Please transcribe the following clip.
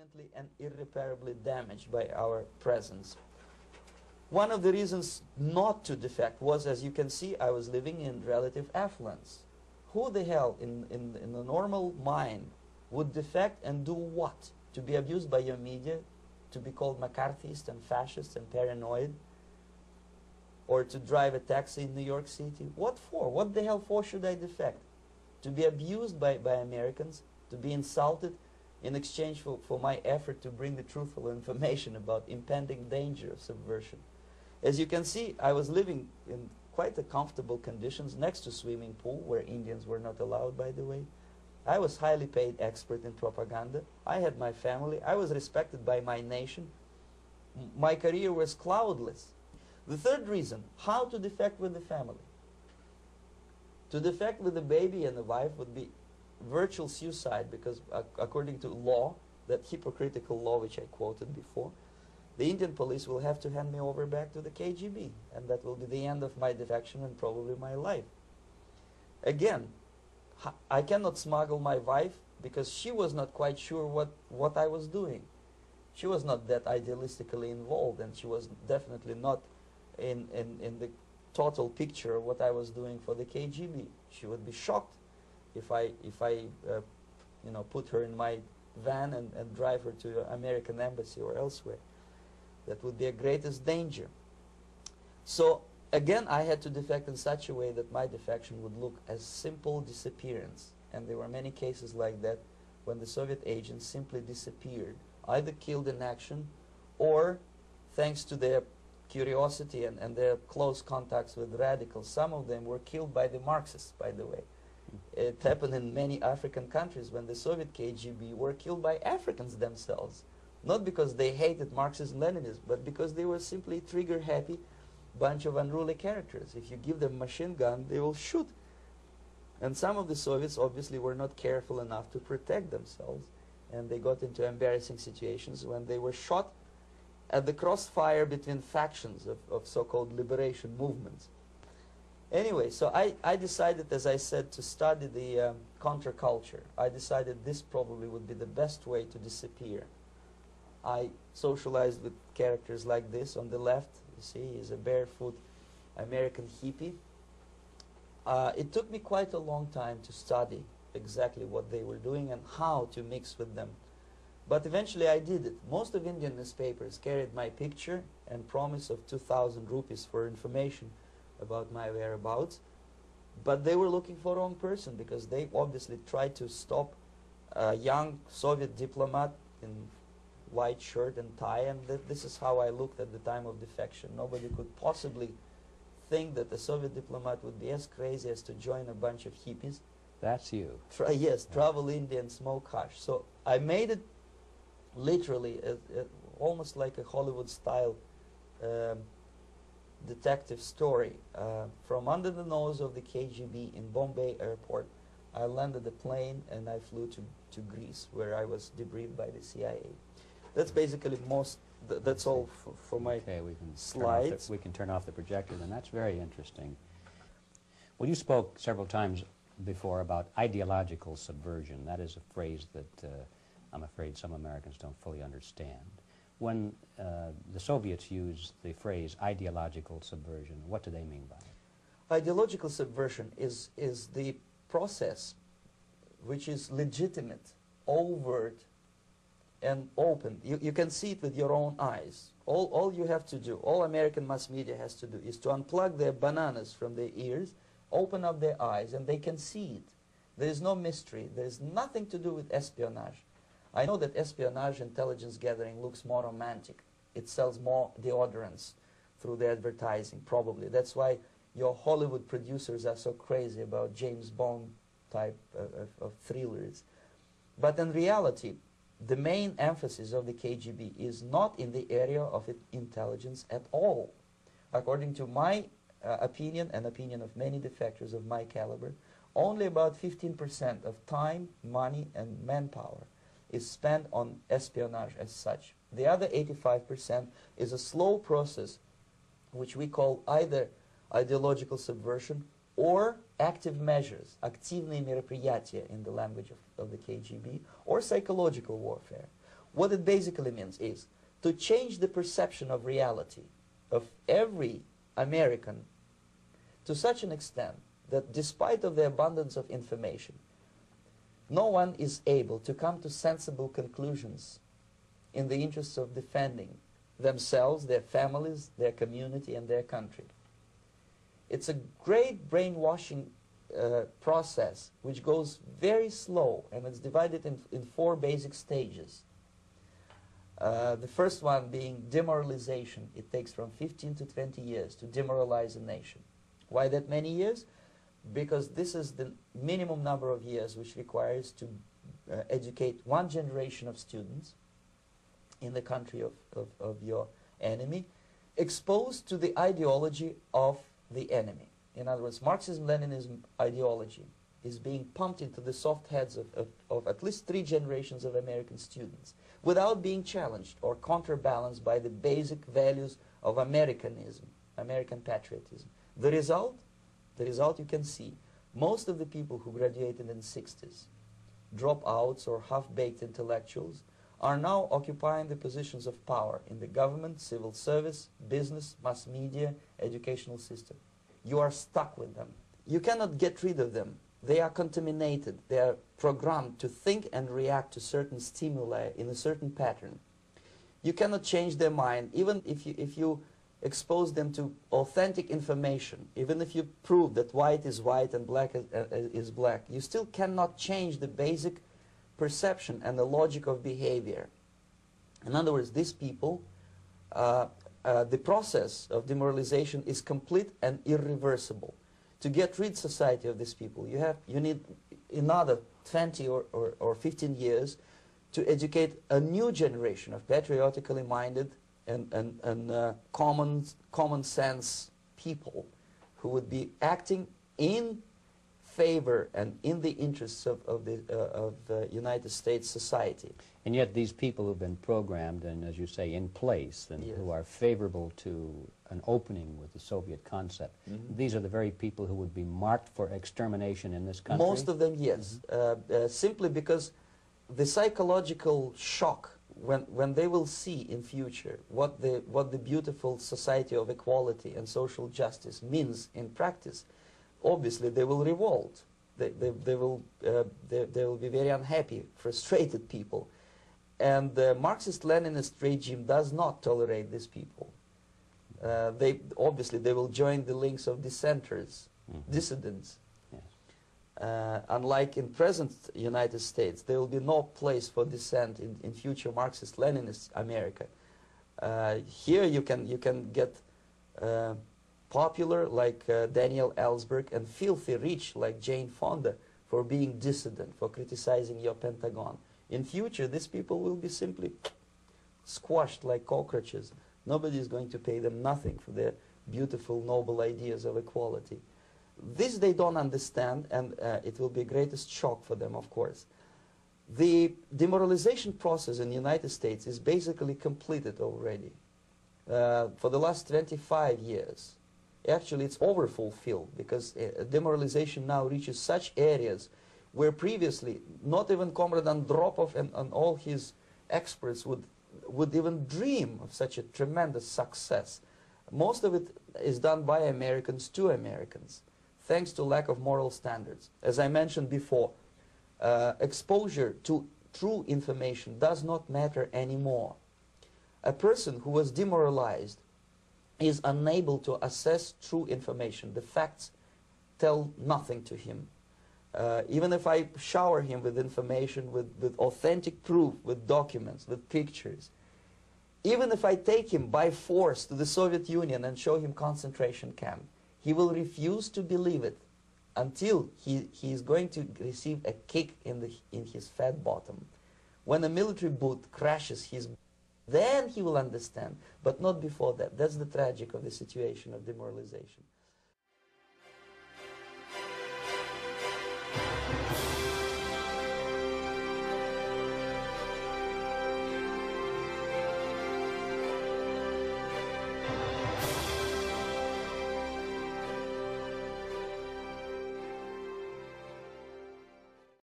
permanently and irreparably damaged by our presence. One of the reasons not to defect was, as you can see, I was living in relative affluence. Who the hell in the normal mind would defect and do what? To be abused by your media, to be called McCarthyist and fascist and paranoid, or to drive a taxi in New York City? What for? What the hell for should I defect? To be abused by Americans, to be insulted in exchange for my effort to bring the truthful information about impending danger of subversion. As you can see, I was living in quite a comfortable conditions next to swimming pool, where Indians were not allowed, by the way. I was highly paid expert in propaganda. I had my family. I was respected by my nation. My career was cloudless. The third reason, how to defect with the family. To defect with a baby and a wife would be virtual suicide, because according to law, that hypocritical law which I quoted before, the Indian police will have to hand me over back to the KGB, and that will be the end of my defection and probably my life. Again, I cannot smuggle my wife because she was not quite sure what I was doing. She was not that idealistically involved, and she was definitely not in the total picture of what I was doing for the KGB. She would be shocked if I you know, put her in my van and drive her to the American embassy or elsewhere. That would be a greatest danger. So again, I had to defect in such a way that my defection would look as simple disappearance. And there were many cases like that when the Soviet agents simply disappeared, either killed in action or, thanks to their curiosity and their close contacts with radicals, some of them were killed by the Marxists, by the way. It happened in many African countries when the Soviet KGB were killed by Africans themselves. Not because they hated Marxism and Leninism, but because they were simply trigger-happy bunch of unruly characters. If you give them a machine gun, they will shoot. And some of the Soviets obviously were not careful enough to protect themselves, and they got into embarrassing situations when they were shot at the crossfire between factions of so-called liberation movements. Anyway, so I decided, as I said, to study the counterculture. I decided this probably would be the best way to disappear. I socialized with characters like this. On the left, you see, he's a barefoot American hippie. It took me quite a long time to study exactly what they were doing and how to mix with them. But eventually I did it. Most of Indian newspapers carried my picture and promise of 2,000 rupees for information about my whereabouts. But they were looking for the wrong person, because they obviously tried to stop a young Soviet diplomat in white shirt and tie, and this is how I looked at the time of defection. Nobody could possibly think that a Soviet diplomat would be as crazy as to join a bunch of hippies. That's you. Yes, travel India and smoke hash. So I made it literally almost like a Hollywood-style detective story. From under the nose of the KGB in Bombay airport, I landed the plane and I flew to Greece, where I was debriefed by the CIA. That's basically that's all for my slides. We can turn off the projector, and that's very interesting. Well, you spoke several times before about ideological subversion. That is a phrase that I'm afraid some Americans don't fully understand. When the Soviets use the phrase ideological subversion, what do they mean by it? Ideological subversion is the process which is legitimate, overt, and open. You can see it with your own eyes. All you have to do, all American mass media has to do, is to unplug their bananas from their ears, open up their eyes, and they can see it. There is no mystery. There is nothing to do with espionage. I know that espionage intelligence gathering looks more romantic. It sells more deodorants through the advertising, probably. That's why your Hollywood producers are so crazy about James Bond type of thrillers. But in reality, the main emphasis of the KGB is not in the area of intelligence at all. According to my opinion and opinion of many defectors of my caliber, only about 15% of time, money, and manpower is spent on espionage as such. The other 85% is a slow process which we call either ideological subversion or active measures, активные мероприятия in the language of the KGB, or psychological warfare. What it basically means is to change the perception of reality of every American to such an extent that despite of the abundance of information, no one is able to come to sensible conclusions in the interests of defending themselves, their families, their community, and their country. It's a great brainwashing process which goes very slow, and it's divided in 4 basic stages. The first one being demoralization. It takes from 15 to 20 years to demoralize a nation. Why that many years? Because this is the minimum number of years which requires to educate 1 generation of students in the country of your enemy, exposed to the ideology of the enemy. In other words, Marxism-Leninism ideology is being pumped into the soft heads of at least 3 generations of American students without being challenged or counterbalanced by the basic values of Americanism, American patriotism. The result you can see. Most of the people who graduated in the 60s, dropouts or half-baked intellectuals, are now occupying the positions of power in the government, civil service, business, mass media, educational system. You are stuck with them. You cannot get rid of them. They are contaminated. They are programmed to think and react to certain stimuli in a certain pattern. You cannot change their mind, even if you expose them to authentic information, even if you prove that white is white and black is black, you still cannot change the basic perception and the logic of behavior. In other words, these people, the process of demoralization is complete and irreversible. To get rid society of these people, you need another 20 or 15 years to educate a new generation of patriotically minded and common sense people who would be acting in favor and in the interests of the United States society. And yet these people who've been programmed and, as you say, in place and Yes. who are favorable to an opening with the Soviet concept, these are the very people who would be marked for extermination in this country? Most of them, yes. Simply because the psychological shock when they will see in future what the beautiful society of equality and social justice means in practice, obviously they will revolt. They will be very unhappy, frustrated people. And the Marxist-Leninist regime does not tolerate these people. Obviously they will join the links of dissenters, dissidents. Unlike in present United States, there will be no place for dissent in future Marxist-Leninist America. Here you can get popular like Daniel Ellsberg and filthy rich like Jane Fonda for being dissident, for criticizing your Pentagon. In future, these people will be simply squashed like cockroaches. Nobody is going to pay them nothing for their beautiful, noble ideas of equality. This they don't understand, and it will be a greatest shock for them, of course. The demoralization process in the United States is basically completed already. For the last 25 years. Actually, it's overfulfilled because demoralization now reaches such areas where previously not even Comrade Andropov and all his experts would even dream of such a tremendous success. Most of it is done by Americans to Americans, thanks to lack of moral standards. As I mentioned before, exposure to true information does not matter anymore. A person who was demoralized is unable to assess true information. The facts tell nothing to him. Even if I shower him with information, with authentic proof, with documents, with pictures, even if I take him by force to the Soviet Union and show him concentration camp, he will refuse to believe it until he is going to receive a kick in his fat bottom. When a military boot crashes his, then he will understand, but not before that. That's the tragic of the situation of demoralization.